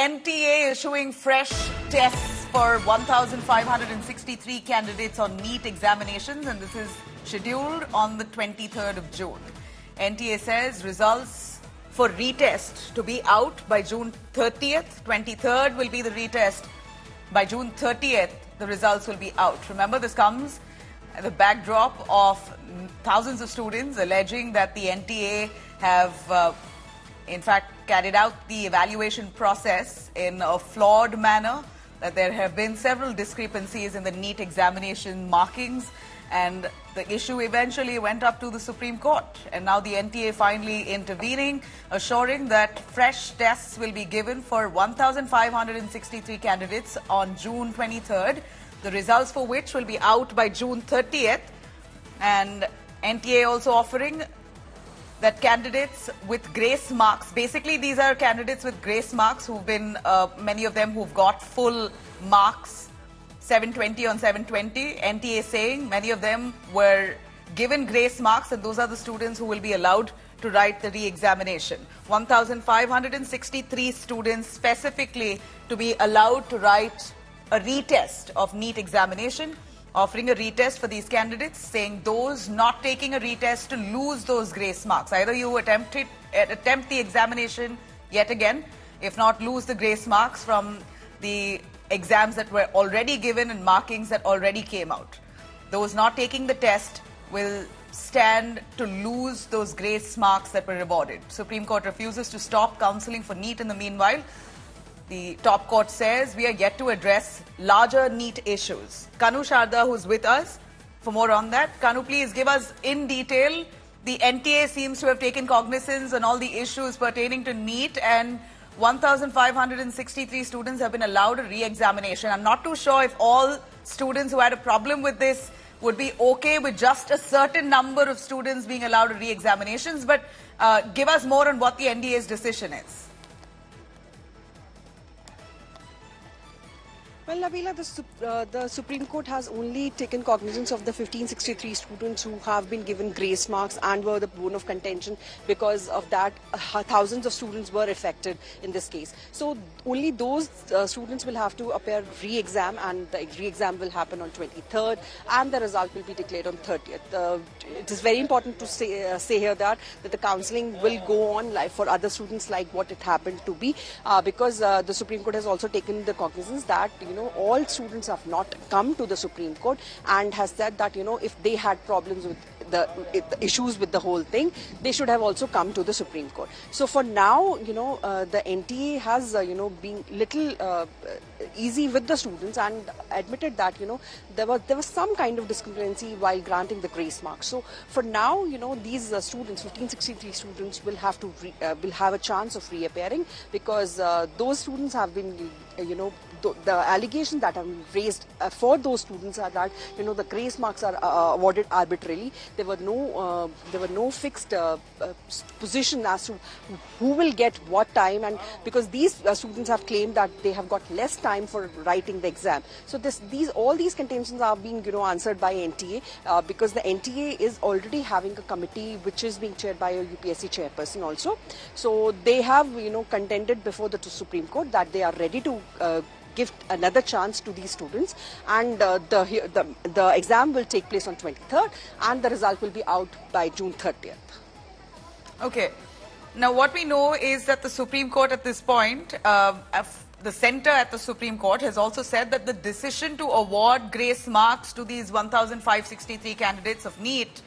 NTA issuing fresh tests for 1,563 candidates on NEET examinations, and this is scheduled on the 23rd of June. NTA says results for retest to be out by June 30th. 23rd will be the retest. By June 30th, the results will be out. Remember, this comes at the backdrop of thousands of students alleging that the NTA have in fact carried out the evaluation process in a flawed manner, that there have been several discrepancies in the NEET examination markings, and the issue eventually went up to the Supreme Court. And now the NTA finally intervening, assuring that fresh tests will be given for 1,563 candidates on June 23rd, the results for which will be out by June 30th. And NTA also offering that candidates with grace marks, basically these are candidates with grace marks who've been, many of them who've got full marks, 720 on 720. NTA saying many of them were given grace marks, and those are the students who will be allowed to write the re-examination. 1,563 students specifically to be allowed to write a retest of NEET examination, offering a retest for these candidates, saying those not taking a retest to lose those grace marks. Either you attempt the examination yet again, if not lose the grace marks from the exams that were already given and markings that already came out. Those not taking the test will stand to lose those grace marks that were awarded. Supreme Court refuses to stop counselling for NEET in the meanwhile. The top court says we are yet to address larger NEET issues. Kanu Sharda, who's with us for more on that. Kanu, please give us in detail. The NTA seems to have taken cognizance on all the issues pertaining to NEET, and 1,563 students have been allowed a re-examination. I'm not too sure if all students who had a problem with this would be okay with just a certain number of students being allowed a re-examinations, but give us more on what the NDA's decision is. Well, Nabila, the Supreme Court has only taken cognizance of the 1,563 students who have been given grace marks and were the bone of contention. Because of that, thousands of students were affected in this case. So only those students will have to appear re-exam, and the re-exam will happen on 23rd, and the result will be declared on 30th. It is very important to say here that the counselling will go on like for other students like what it happened to be, because the Supreme Court has also taken the cognizance that all students have not come to the Supreme Court and has said that if they had problems with the issues with the whole thing, they should have also come to the Supreme Court. So for now, the NTA has been little easy with the students and admitted that there was some kind of discrepancy while granting the grace marks. So for now, these students, 1,563 students, will have to will have a chance of reappearing, because those students have been the allegations that have been raised for those students are that the grace marks are awarded arbitrarily. There were no fixed position as to who will get what time, and because these students have claimed that they have got less time for writing the exam. So all these contentions are being answered by NTA, because the NTA is already having a committee which is being chaired by a UPSC chairperson also. So they have contended before the Supreme Court that they are ready to give another chance to these students, and the exam will take place on 23rd, and the result will be out by June 30th. Okay. Now, what we know is that the Supreme Court at this point, the centre at the Supreme Court has also said that the decision to award grace marks to these 1,563 candidates of NEET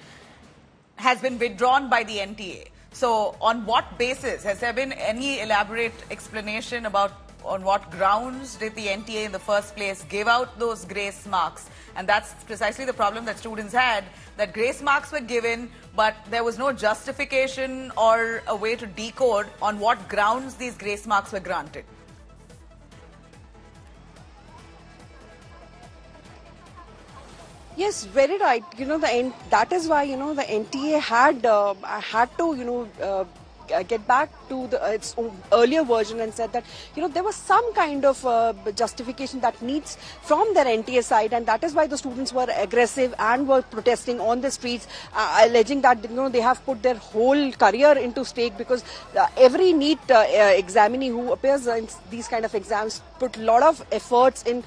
has been withdrawn by the NTA. So, on what basis? Has there been any elaborate explanation about on what grounds did the NTA in the first place give out those grace marks? And that's precisely the problem that students had, that grace marks were given, but there was no justification or a way to decode on what grounds these grace marks were granted. Yes, very right. That is why the NTA had to get back to its earlier version and said that, there was some kind of justification that needs from their NTA side, and that is why the students were aggressive and were protesting on the streets, alleging that, they have put their whole career into stake, because every NEET examinee who appears in these kind of exams put a lot of efforts in,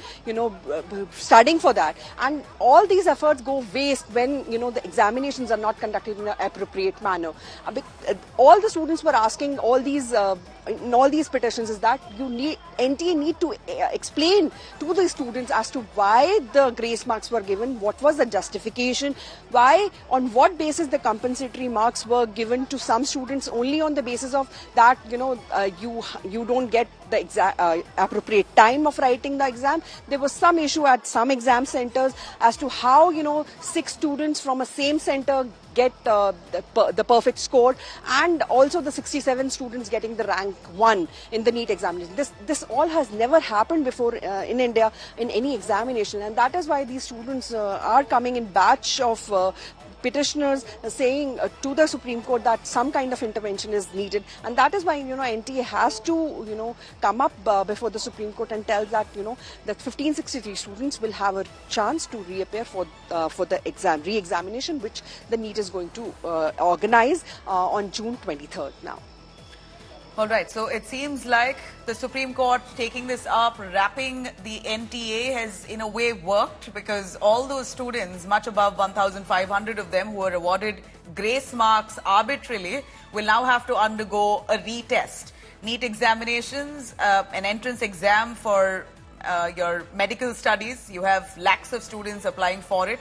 studying for that, and all these efforts go waste when, the examinations are not conducted in an appropriate manner. All the students were asking all these in all these petitions is that NTA need to explain to the students as to why the grace marks were given, what was the justification, why, on what basis the compensatory marks were given to some students only on the basis of that, you don't get the appropriate time of writing the exam. There was some issue at some exam centers as to how, 6 students from a same center get the perfect score, and also the 67 students getting the rank 1 in the NEET examination. This all has never happened before in India in any examination, and that is why these students are coming in batch of petitioners saying to the Supreme Court that some kind of intervention is needed, and that is why NTA has to come up before the Supreme Court and tell that that 1563 students will have a chance to reappear for the re-examination, which the NEET is going to organize on June 23rd now. All right, so it seems like the Supreme Court taking this up, wrapping the NTA has in a way worked, because all those students, much above 1,500 of them who were awarded grace marks arbitrarily, will now have to undergo a retest. NEET examinations, an entrance exam for your medical studies. You have lakhs of students applying for it.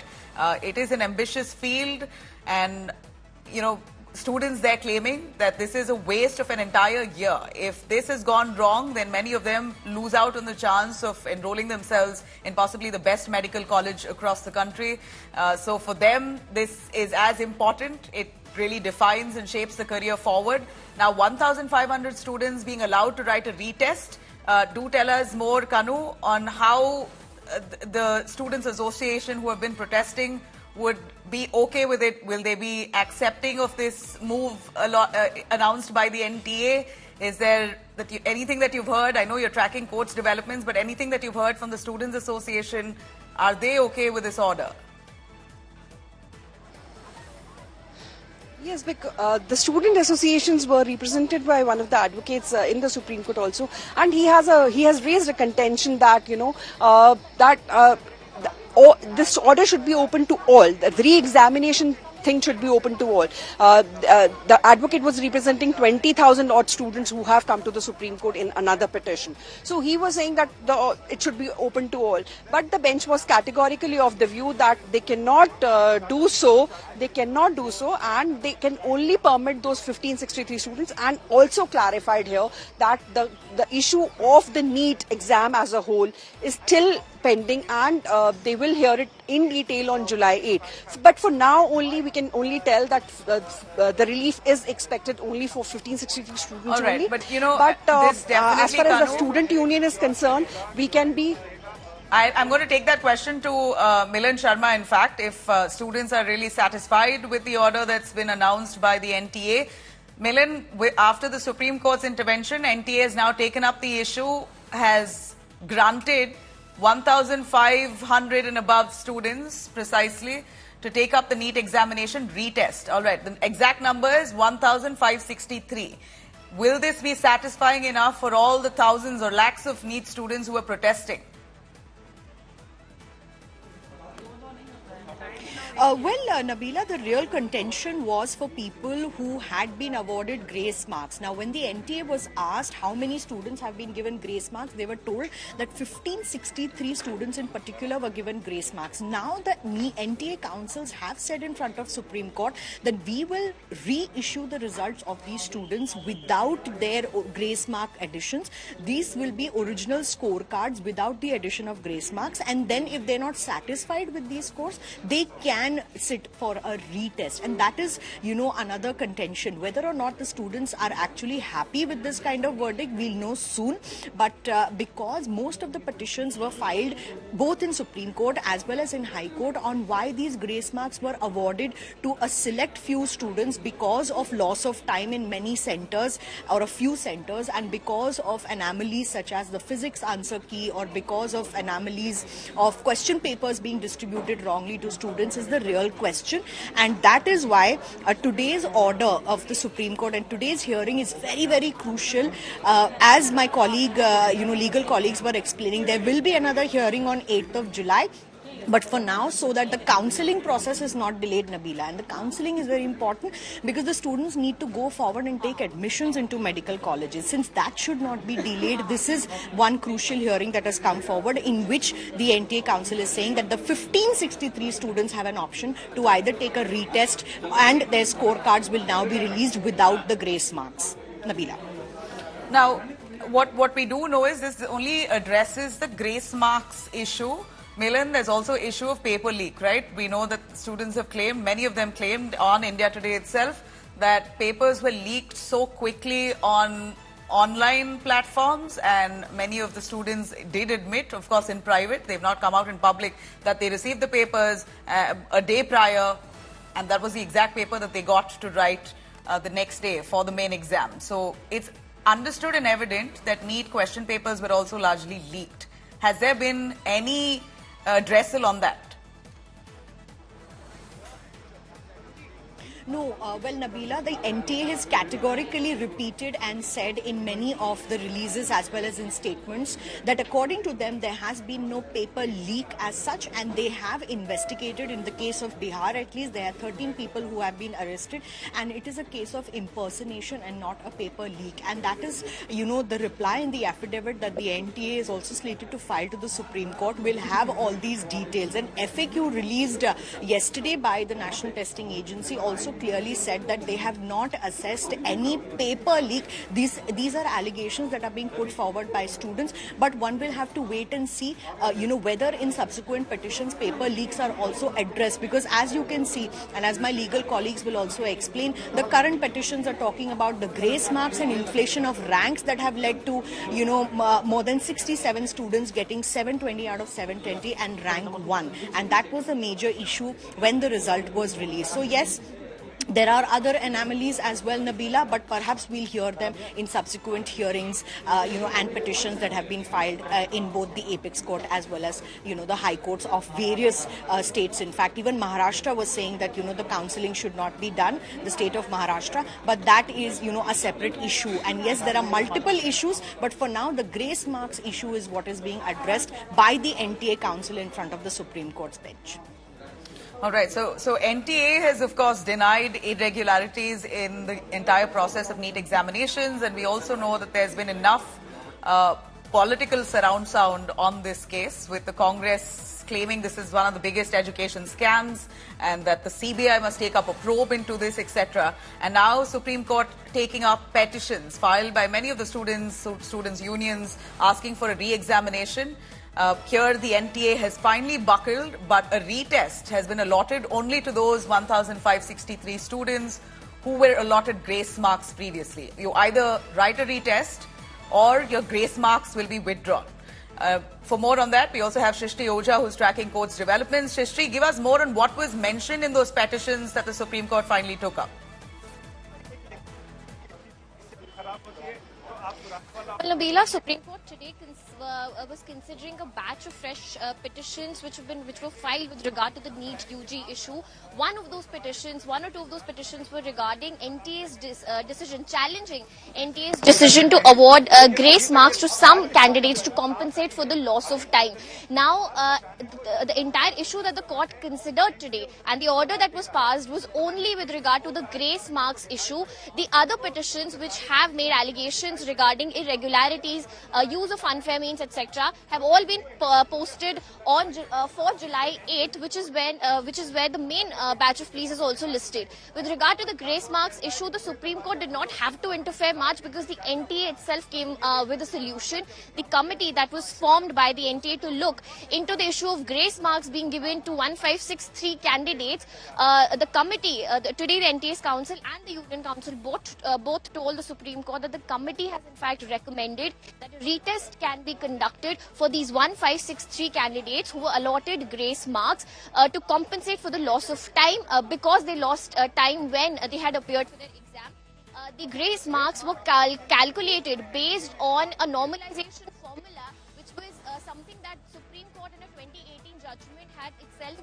It is an ambitious field, and students there claiming that this is a waste of an entire year. If this has gone wrong, then many of them lose out on the chance of enrolling themselves in possibly the best medical college across the country. So for them, this is as important. It really defines and shapes the career forward. Now, 1,500 students being allowed to write a retest. Do tell us more, Kanu, on how the Students Association who have been protesting would be okay with it. Will they be accepting of this move announced by the NTA? Is there anything that you've heard? I know you're tracking courts developments, but anything that you've heard from the Students Association, are they okay with this order? Yes, because the student associations were represented by one of the advocates in the Supreme Court also, and he has raised a contention that this order should be open to all. The re-examination thing should be open to all. The advocate was representing 20,000 odd students who have come to the Supreme Court in another petition. So he was saying that it should be open to all. But the bench was categorically of the view that they cannot do so. They cannot do so, and they can only permit those 1563 students, and also clarified here that the issue of the NEET exam as a whole is still pending, and they will hear it in detail on July 8. But for now only, we can only tell that the relief is expected only for 1563 students. All right, only. but this definitely, as far as the Kanu, student union is concerned, we can be... I'm going to take that question to Milan Sharma, in fact, if students are really satisfied with the order that's been announced by the NTA. Milan, after the Supreme Court's intervention, NTA has now taken up the issue, has granted 1,500 and above students precisely to take up the NEET examination retest. All right, the exact number is 1,563. Will this be satisfying enough for all the thousands or lakhs of NEET students who are protesting? Nabila, the real contention was for people who had been awarded grace marks. Now, when the NTA was asked how many students have been given grace marks, they were told that 1563 students in particular were given grace marks. Now, the NTA councils have said in front of Supreme Court that we will reissue the results of these students without their grace mark additions. These will be original scorecards without the addition of grace marks. And then if they're not satisfied with these scores, they can can sit for a retest, and that is, another contention. Whether or not the students are actually happy with this kind of verdict, we'll know soon. But because most of the petitions were filed both in Supreme Court as well as in High Court on why these grace marks were awarded to a select few students because of loss of time in many centers or a few centers, and because of anomalies such as the physics answer key, or because of anomalies of question papers being distributed wrongly to students, is the real question. And that is why today's order of the Supreme Court and today's hearing is very, very crucial. As my colleague, legal colleagues were explaining, there will be another hearing on 8th of July. But for now, so that the counselling process is not delayed, Nabila. And the counselling is very important because the students need to go forward and take admissions into medical colleges. Since that should not be delayed, this is one crucial hearing that has come forward, in which the NTA Council is saying that the 1563 students have an option to either take a retest, and their scorecards will now be released without the grace marks. Nabila. Now, what we do know is this only addresses the grace marks issue. Milan, there's also issue of paper leak, right? We know that students have claimed, many of them claimed on India Today itself, that papers were leaked so quickly on online platforms, and many of the students did admit, of course in private, they've not come out in public, that they received the papers a day prior, and that was the exact paper that they got to write the next day for the main exam. So it's understood and evident that NEET question papers were also largely leaked. Has there been any addressal on that? No, well, Nabila, the NTA has categorically repeated and said in many of the releases as well as in statements that according to them, there has been no paper leak as such, and they have investigated. In the case of Bihar, at least, there are 13 people who have been arrested, and it is a case of impersonation and not a paper leak. And that is, the reply in the affidavit that the NTA is also slated to file to the Supreme Court will have all these details. An FAQ released yesterday by the National Testing Agency also clearly said that they have not assessed any paper leak. These are allegations that are being put forward by students, but one will have to wait and see, whether in subsequent petitions paper leaks are also addressed. Because as you can see, and as my legal colleagues will also explain, the current petitions are talking about the grace marks and inflation of ranks that have led to, more than 67 students getting 720 out of 720 and rank 1. And that was a major issue when the result was released. So yes, there are other anomalies as well, Nabila, but perhaps we'll hear them in subsequent hearings, and petitions that have been filed in both the Apex Court as well as, the High Courts of various states. In fact, even Maharashtra was saying that, the counselling should not be done, the state of Maharashtra, but that is, a separate issue. And yes, there are multiple issues, but for now, the grace marks issue is what is being addressed by the NTA Council in front of the Supreme Court's bench. All right, so NTA has, of course, denied irregularities in the entire process of NEET examinations, and we also know that there's been enough political surround sound on this case, with the Congress claiming this is one of the biggest education scams and that the CBI must take up a probe into this, etc. And now Supreme Court taking up petitions filed by many of the students' unions asking for a re-examination. Here the NTA has finally buckled, but a retest has been allotted only to those 1,563 students who were allotted grace marks previously. You either write a retest or your grace marks will be withdrawn. For more on that, we also have Shrishti Ojha, who's tracking court's developments. Shrishti, give us more on what was mentioned in those petitions that the Supreme Court finally took up. Well, Nabila, Supreme Court today was considering a batch of fresh petitions which were filed with regard to the NEET UG issue. One or two of those petitions were regarding NTA's decision, challenging NTA's decision to award grace marks to some candidates to compensate for the loss of time. Now, the entire issue that the court considered today and the order that was passed was only with regard to the grace marks issue. The other petitions which have made allegations regarding regarding irregularities, use of unfair means, etc., have all been posted on for July 8th, which is where the main batch of pleas is also listed. With regard to the grace marks issue, the Supreme Court did not have to interfere much because the NTA itself came with a solution. The committee that was formed by the NTA to look into the issue of grace marks being given to 1563 candidates, the committee, today the NTA's council and the Union Council both told the Supreme Court that the committee has in fact recommended that a retest can be conducted for these 1563 candidates who were allotted grace marks to compensate for the loss of time because they lost time when they had appeared for their exam. The grace marks were calculated based on a normalization formula, which was something that Supreme Court in a 2018 judgment had itself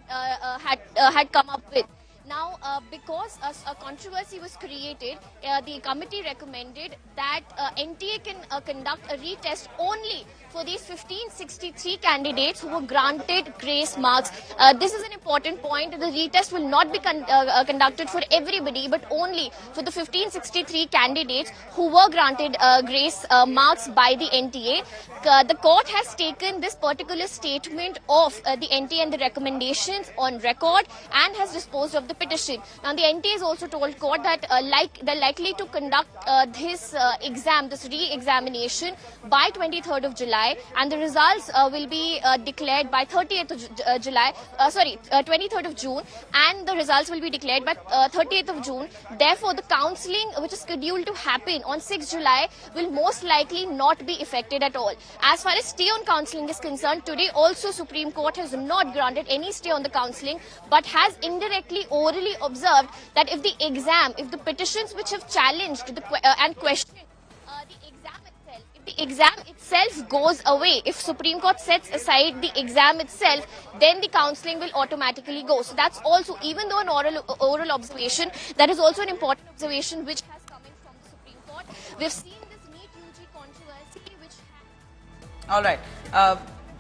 had come up with. Now, because a controversy was created, the committee recommended that NTA can conduct a retest only for these 1563 candidates who were granted grace marks. This is an important point. The retest will not be conducted for everybody, but only for the 1563 candidates who were granted grace marks by the NTA. The court has taken this particular statement of the NTA and the recommendations on record and has disposed of the petition. Now, the NTA has also told court that they're likely to conduct this exam, this re-examination by 23rd of July, and the results will be declared by 30th of July. 23rd of June, and the results will be declared by 30th of June. Therefore, the counselling, which is scheduled to happen on 6th July, will most likely not be affected at all. As far as stay on counselling is concerned, today also Supreme Court has not granted any stay on the counselling, but has indirectly, orally observed that if the petitions which have challenged and questioned the exam itself goes away, if Supreme Court sets aside the exam itself, then the counselling will automatically go. So that's also, even though an oral observation, that is also an important observation which has come in from the Supreme Court. We've seen this NEET UG controversy, which All right.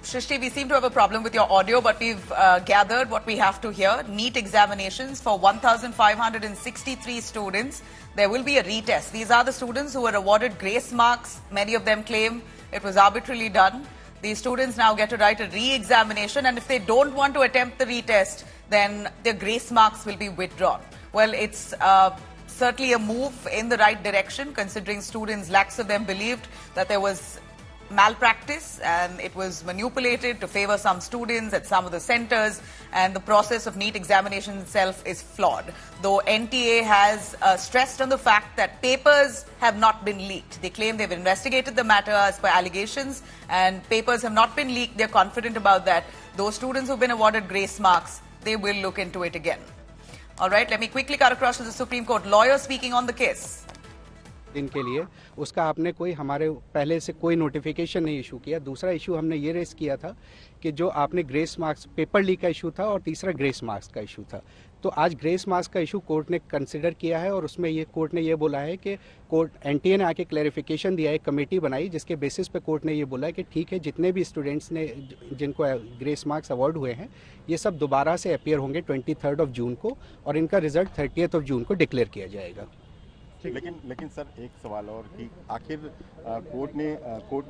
Shrishti, we seem to have a problem with your audio, but we've gathered what we have to hear. NEET examinations for 1,563 students. There will be a retest. These are the students who were awarded grace marks. Many of them claim it was arbitrarily done. These students now get to write a re-examination, and if they don't want to attempt the retest, then their grace marks will be withdrawn. Well, it's certainly a move in the right direction, considering students, lakhs of them, believed that there was malpractice and it was manipulated to favor some students at some of the centers, and the process of NEET examination itself is flawed. Though NTA has stressed on the fact that papers have not been leaked. They claim they've investigated the matter as per allegations, and papers have not been leaked. They're confident about that. Those students who've been awarded grace marks, they will look into it again. All right, let me quickly cut across to the Supreme Court. Lawyer speaking on the case. दिन के लिए उसका आपने कोई हमारे पहले से कोई नोटिफिकेशन नहीं इशू किया। दूसरा इशू हमने ये रेस किया था कि जो आपने ग्रेस मार्क्स पेपर लीक का इशू था, और तीसरा ग्रेस मार्क्स का इशू था। तो आज ग्रेस मार्क्स का इशू कोर्ट ने कंसिडर किया है, और उसमें ये कोर्ट ने ये बोला है कि कोर्ट एनटीए ने आके क्लैरिफिकेशन दिया है, कमेटी बनाई, जिसके बेसिस पे कोर्ट ने ये बोला है कि ठीक है, जितने भी स्टूडेंट्स ने जिनको ग्रेस मार्क्स अवार्ड हुए हैं, ये सब दोबारा से अपीयर होंगे 23rd of June को, और इनका रिजल्ट 30th of June को डिक्लेयर किया जाएगा। लेकिन सर, एक सवाल और कि आखिर कोर्ट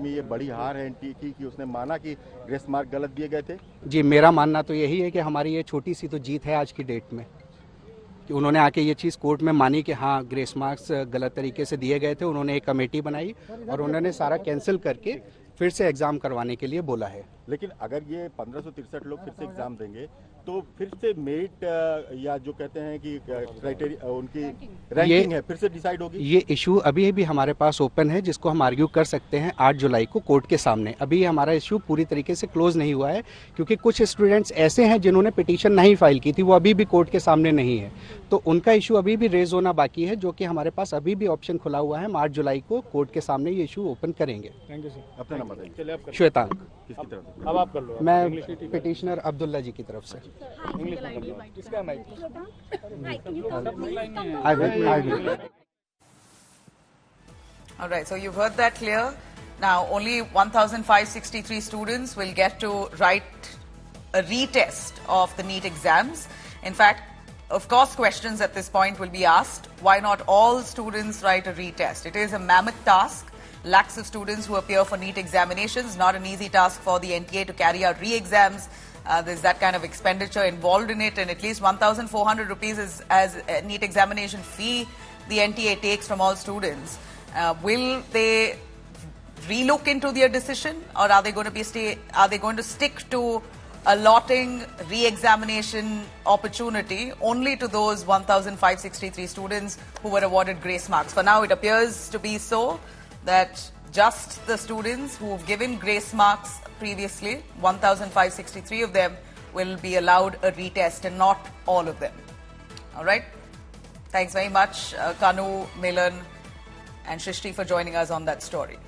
में ये बड़ी हार है एनटीए की कि उसने माना कि ग्रेस मार्क गलत दिए गए थे। जी, मेरा मानना तो यही है कि हमारी ये छोटी सी तो जीत है आज की डेट में, कि उन्होंने आके ये चीज़ कोर्ट में मानी कि हाँ, ग्रेस मार्क्स गलत तरीके से दिए गए थे। उन्होंने एक कमेटी बनाई और उन्होंने सारा कैंसिल करके फिर से एग्जाम करवाने के लिए बोला है। लेकिन अगर ये 1563 लोग फिर से एग्जाम देंगे तो फिर से मेरिट या जो कहते हैं कि क्राइटेरिया उनकी रैंकिंग है फिर से डिसाइड होगी। ये इशू अभी भी हमारे पास ओपन है, जिसको हम आर्ग्यू कर सकते हैं 8 जुलाई को कोर्ट के सामने। अभी हमारा इशू पूरी तरीके से क्लोज नहीं हुआ है, क्योंकि कुछ स्टूडेंट्स ऐसे हैं जिन्होंने पिटीशन नहीं फाइल की थी, वो अभी भी कोर्ट के सामने नहीं है। तो उनका इशू अभी भी रेज होना बाकी है, जो कि हमारे पास अभी भी ऑप्शन खुला हुआ है। हम 8 जुलाई को कोर्ट के सामने ये इशू ओपन करेंगे। Thank you sir. अपना नंबर बताइए। श्वेतांक। किसकी तरफ से? अब आप कर लो। मैं पिटिशनर अब्दुल्ला जी की तरफ से। किसका mic? All right, so you've heard that clear. Now, only 1,563 students will get to write a retest of the NEET exams. In fact, of course, questions at this point will be asked. Why not all students write a retest? It is a mammoth task. lakhs of students who appear for NEET examinations. Not an easy task for the NTA to carry out re-exams. There's that kind of expenditure involved in it, and at least 1,400 rupees is as a NEET examination fee the NTA takes from all students. Will they relook into their decision, or are they going to stick to allotting re-examination opportunity only to those 1,563 students who were awarded grace marks? For now, it appears to be so that just the students who have given grace marks previously, 1,563 of them, will be allowed a retest, and not all of them. All right? Thanks very much, Kanu, Milan, and Shrishti for joining us on that story.